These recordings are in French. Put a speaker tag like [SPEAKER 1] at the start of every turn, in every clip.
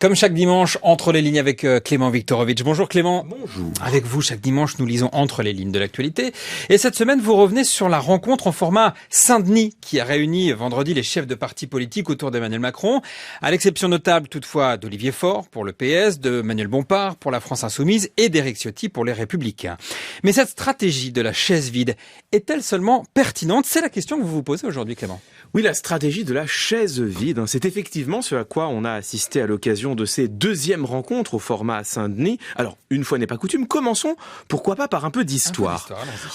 [SPEAKER 1] Comme chaque dimanche, Entre les lignes avec Clément Viktorovitch. Bonjour Clément.
[SPEAKER 2] Bonjour.
[SPEAKER 1] Avec vous, chaque dimanche, nous lisons Entre les lignes de l'actualité. Et cette semaine, vous revenez sur la rencontre en format Saint-Denis qui a réuni vendredi les chefs de partis politiques autour d'Emmanuel Macron. À l'exception notable toutefois d'Olivier Faure pour le PS, de Manuel Bompard pour la France Insoumise et d'Éric Ciotti pour les Républicains. Mais cette stratégie de la chaise vide est-elle seulement pertinente? C'est la question que vous vous posez aujourd'hui, Clément.
[SPEAKER 2] Oui, la stratégie de la chaise vide, c'est effectivement ce à quoi on a assisté à l'occasion de ces deuxièmes rencontres au format Saint-Denis. Alors, une fois n'est pas coutume, commençons, pourquoi pas, par un peu d'histoire.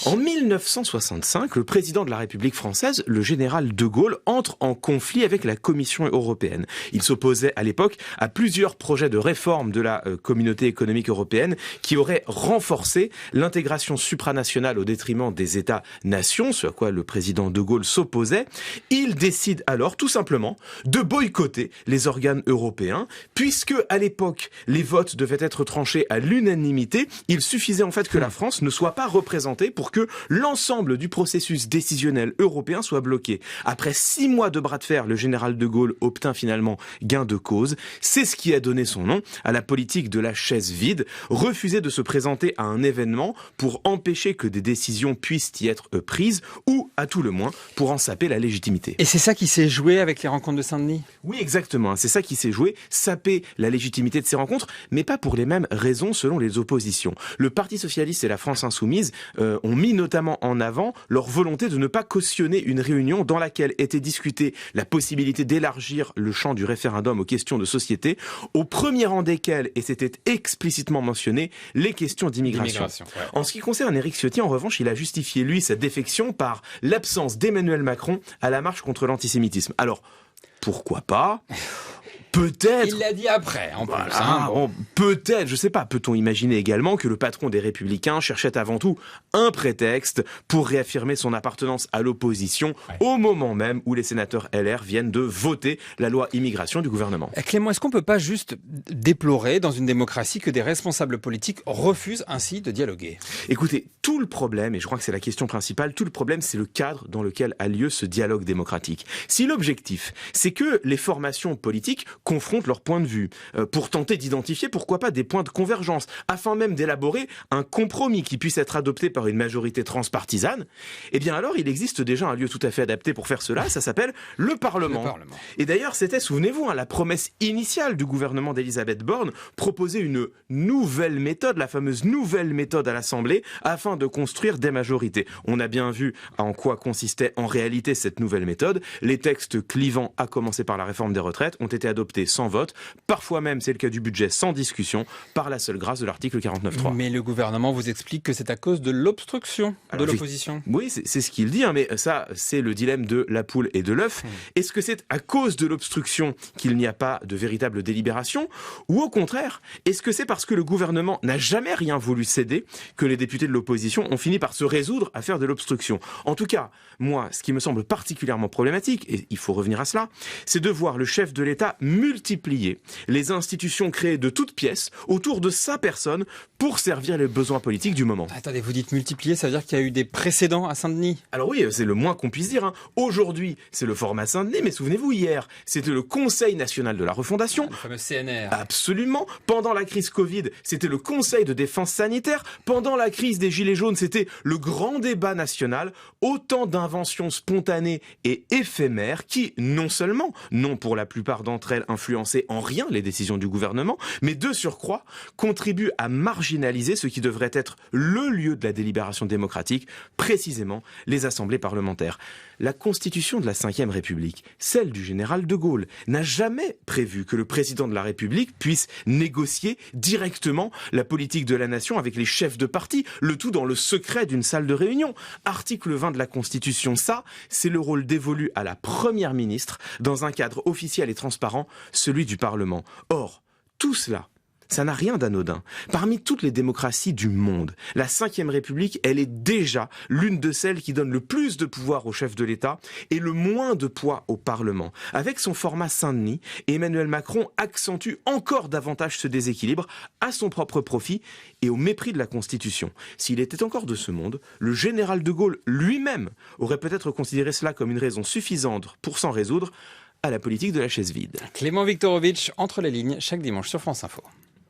[SPEAKER 2] En 1965, le président de la République française, le général de Gaulle, entre en conflit avec la Commission européenne. Il s'opposait à l'époque à plusieurs projets de réforme de la communauté économique européenne qui auraient renforcé l'intégration supranationale au détriment des États-nations, ce à quoi le président de Gaulle s'opposait. Il décide alors tout simplement de boycotter les organes européens, puisque à l'époque les votes devaient être tranchés à l'unanimité. Il suffisait en fait que la France ne soit pas représentée pour que l'ensemble du processus décisionnel européen soit bloqué. Après 6 mois de bras de fer, le général de Gaulle obtint finalement gain de cause. C'est ce qui a donné son nom à la politique de la chaise vide, refuser de se présenter à un événement pour empêcher que des décisions puissent y être prises, ou à tout le moins pour en saper la légitimité.
[SPEAKER 1] Et c'est ça qui s'est joué avec les rencontres de Saint-Denis?
[SPEAKER 2] Oui, exactement. C'est ça qui s'est joué, saper la légitimité de ces rencontres, mais pas pour les mêmes raisons selon les oppositions. Le Parti socialiste et la France insoumise ont mis notamment en avant leur volonté de ne pas cautionner une réunion dans laquelle était discutée la possibilité d'élargir le champ du référendum aux questions de société, au premier rang desquelles, et c'était explicitement mentionné, les questions d'immigration.
[SPEAKER 1] Ouais.
[SPEAKER 2] En ce qui concerne Éric Ciotti, en revanche, il a justifié, lui, sa défection par l'absence d'Emmanuel Macron à la marche contre l'antisémitisme. Alors, pourquoi pas ? Peut-être.
[SPEAKER 1] Il l'a dit après, en plus.
[SPEAKER 2] Bon, peut-être, je sais pas. Peut-on imaginer également que le patron des Républicains cherchait avant tout un prétexte pour réaffirmer son appartenance à l'opposition au moment même où les sénateurs LR viennent de voter la loi immigration du gouvernement.
[SPEAKER 1] Clément, est-ce qu'on peut pas juste déplorer dans une démocratie que des responsables politiques refusent ainsi de dialoguer?
[SPEAKER 2] Écoutez, tout le problème, et je crois que c'est la question principale, tout le problème, c'est le cadre dans lequel a lieu ce dialogue démocratique. Si l'objectif, c'est que les formations politiques confrontent leurs points de vue pour tenter d'identifier, pourquoi pas, des points de convergence, afin même d'élaborer un compromis qui puisse être adopté par une majorité transpartisane, eh bien alors il existe déjà un lieu tout à fait adapté pour faire cela, ça s'appelle le Parlement. Et d'ailleurs, c'était, souvenez-vous, la promesse initiale du gouvernement d'Elisabeth Borne, proposer une nouvelle méthode, la fameuse nouvelle méthode à l'Assemblée, afin de construire des majorités. On a bien vu en quoi consistait en réalité cette nouvelle méthode. Les textes clivants, à commencer par la réforme des retraites, ont été adoptés sans vote, parfois même, c'est le cas du budget, sans discussion, par la seule grâce de l'article 49.3.
[SPEAKER 1] Mais le gouvernement vous explique que c'est à cause de l'obstruction de l'opposition.
[SPEAKER 2] Oui, c'est ce qu'il dit, mais ça, c'est le dilemme de la poule et de l'œuf. Est-ce que c'est à cause de l'obstruction qu'il n'y a pas de véritable délibération, ou au contraire, est-ce que c'est parce que le gouvernement n'a jamais rien voulu céder que les députés de l'opposition ont fini par se résoudre à faire de l'obstruction? En tout cas, moi, ce qui me semble particulièrement problématique, et il faut revenir à cela, c'est de voir le chef de l'État multiplier les institutions créées de toutes pièces autour de sa personne pour servir les besoins politiques du moment.
[SPEAKER 1] Attendez, vous dites multiplier, ça veut dire qu'il y a eu des précédents à Saint-Denis?
[SPEAKER 2] Alors oui, c'est le moins qu'on puisse dire. Aujourd'hui, c'est le format Saint-Denis, mais souvenez-vous, hier, c'était le Conseil national de la refondation.
[SPEAKER 1] Le fameux CNR.
[SPEAKER 2] Absolument. Pendant la crise Covid, c'était le Conseil de défense sanitaire. Pendant la crise des Gilets jaunes, c'était le grand débat national. Autant d'inventions spontanées et éphémères qui, non seulement, n'ont pour la plupart d'entre elles influencer en rien les décisions du gouvernement, mais de surcroît contribuent à marginaliser ce qui devrait être le lieu de la délibération démocratique, précisément les assemblées parlementaires. La constitution de la Ve République, celle du général de Gaulle, n'a jamais prévu que le président de la République puisse négocier directement la politique de la nation avec les chefs de parti, le tout dans le secret d'une salle de réunion. Article 20 de la Constitution, ça, c'est le rôle dévolu à la première ministre dans un cadre officiel et transparent, celui du Parlement. Or, tout cela, ça n'a rien d'anodin. Parmi toutes les démocraties du monde, la Ve République, elle est déjà l'une de celles qui donne le plus de pouvoir au chef de l'État et le moins de poids au Parlement. Avec son format Saint-Denis, Emmanuel Macron accentue encore davantage ce déséquilibre à son propre profit et au mépris de la Constitution. S'il était encore de ce monde, le général de Gaulle lui-même aurait peut-être considéré cela comme une raison suffisante pour s'en résoudre à la politique de la chaise vide.
[SPEAKER 1] Clément Viktorovitch, entre les lignes, chaque dimanche sur France Info.